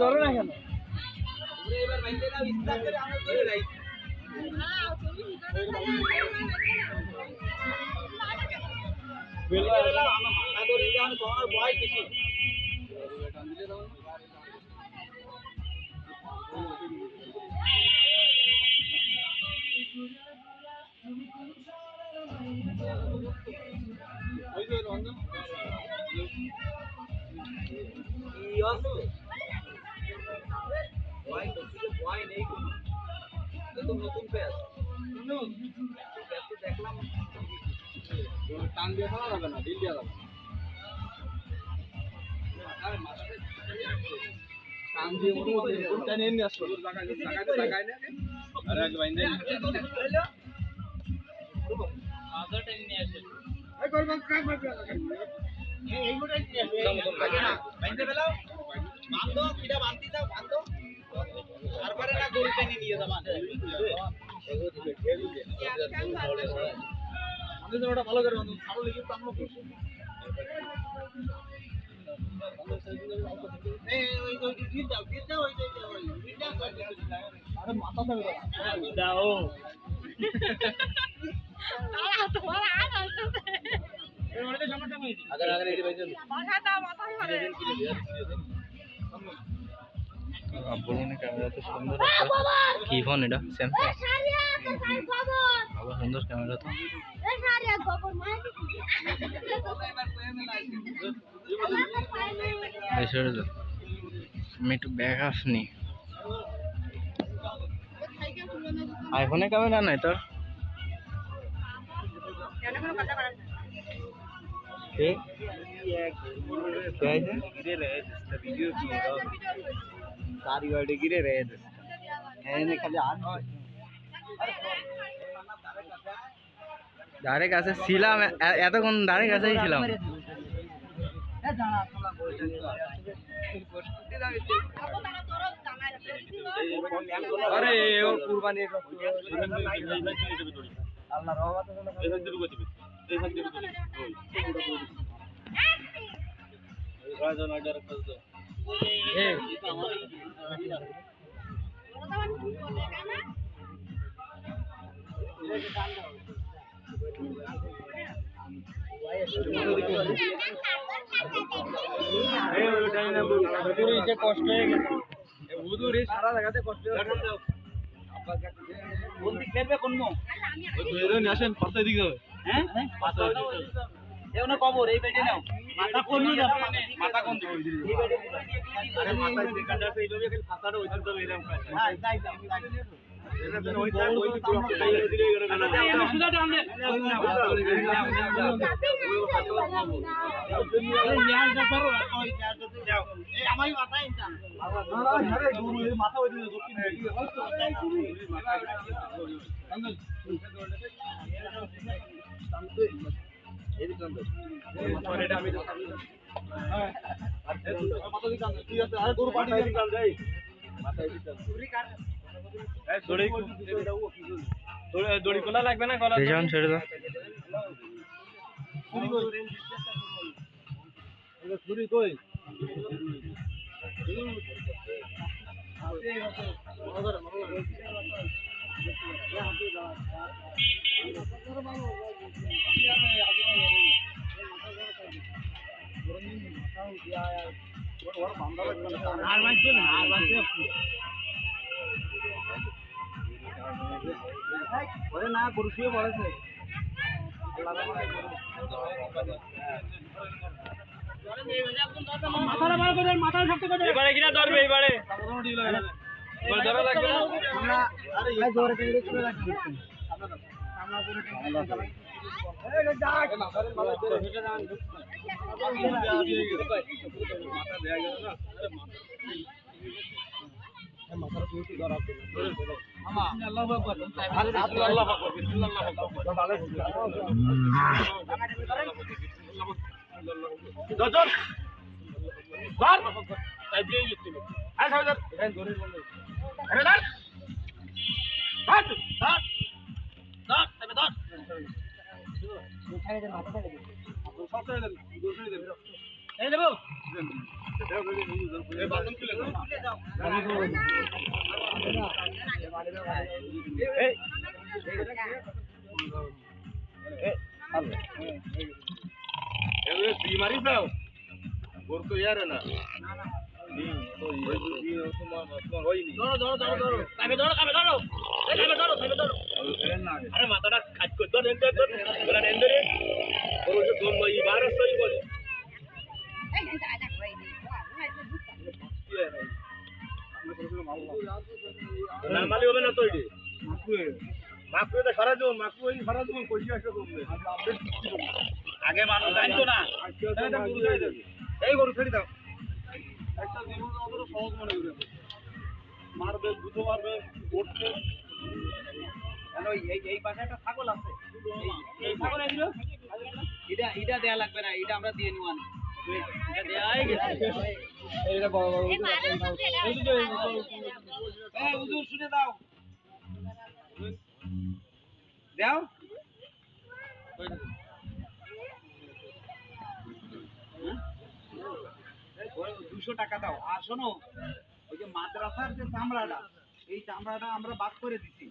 ধরো না কেন নতুন প্যাচ দেখলাম টান দিয়ে ফেলা যাবে না, ঢিল দেওয়া যাবে টান দিয়ে মোটামুটি নিয়ে আসলো আরে আগে বাইন্দে নিয়ে আসে এই মোটাই নিয়ে আসে বাইন্দে ফেলাও বাঁধো কিটা বাঁধতে দাও বাঁধো তারপরে না গরু টেনে নিয়ে যাবা আমাদের ওটা ভালো করে বাঁধো ভালো লেগে তো আমরা করছি এই ওই গির দাও ওই আরে মাথা দাও তারা তোমার আজ আসছে এই ওরে সমস্যা হইছে আগে এই বাইজন মাথা দাও মাথা ধরে বলুন ক্যামেরা তো সুন্দর আছে কি ফোন এটা স্যামসাং ভালো সুন্দর ক্যামেরা তো আমি একটু ব্যাগ আসনি আইফোনে ক্যামেরা নাই তোর गिरे रहे ধারে কাছে ছিলাম এতক্ষণ ধারে কাছেই ছিলাম আরে ও কুরবানি আল্লাহ রাজন অর্ডার করতে কষ্ট হয়ে গেছে সারা জায়গাতে কষ্ট আসেন পাঁচটায় দিকে যাবে হ্যাঁ কবর এই বেটে নাও মাথা কোন মাথা কোন মাথা দেখা যাচ্ছে এইভাবে খালি ফাঁসাটা ওইখান থেকে এরকম দড়ি খোলা লাগবে না গলা ছেড়ে দাও ছুরি কই না গরু শুয়ে পড়েছে এবারে কিনা ধরবে এবারে ধরা লাগবে এই দেবো মারি দাও ওর তো ইয়ার না আরে মাথাটা কাজ করতো নামালি হবে না তো মাকুয়ে তো সারা জীবন মাকুয়ে সারা জীবন কইছি আসো তোমরা আগে মানুষ জানতো না এই গরু ছেড়ে দাও একটা জীবন অত সহজ মনে করে মারবে দুটো মারবে পড়ছে কেন এই পাশে একটা ছাগল আছে এই ছাগল এগুলো এটা দেয়া লাগবে না এটা আমরা দিয়ে নিবান এটা দেয়াই গেছে এইটা বড় বড় এই হুজুর শুনে দাও দাও 200 টাকা দাও আর শোনো ওই যে মাদ্রাসার যে চামড়াটা এই চামড়াটা আমরা বাদ করে দিছি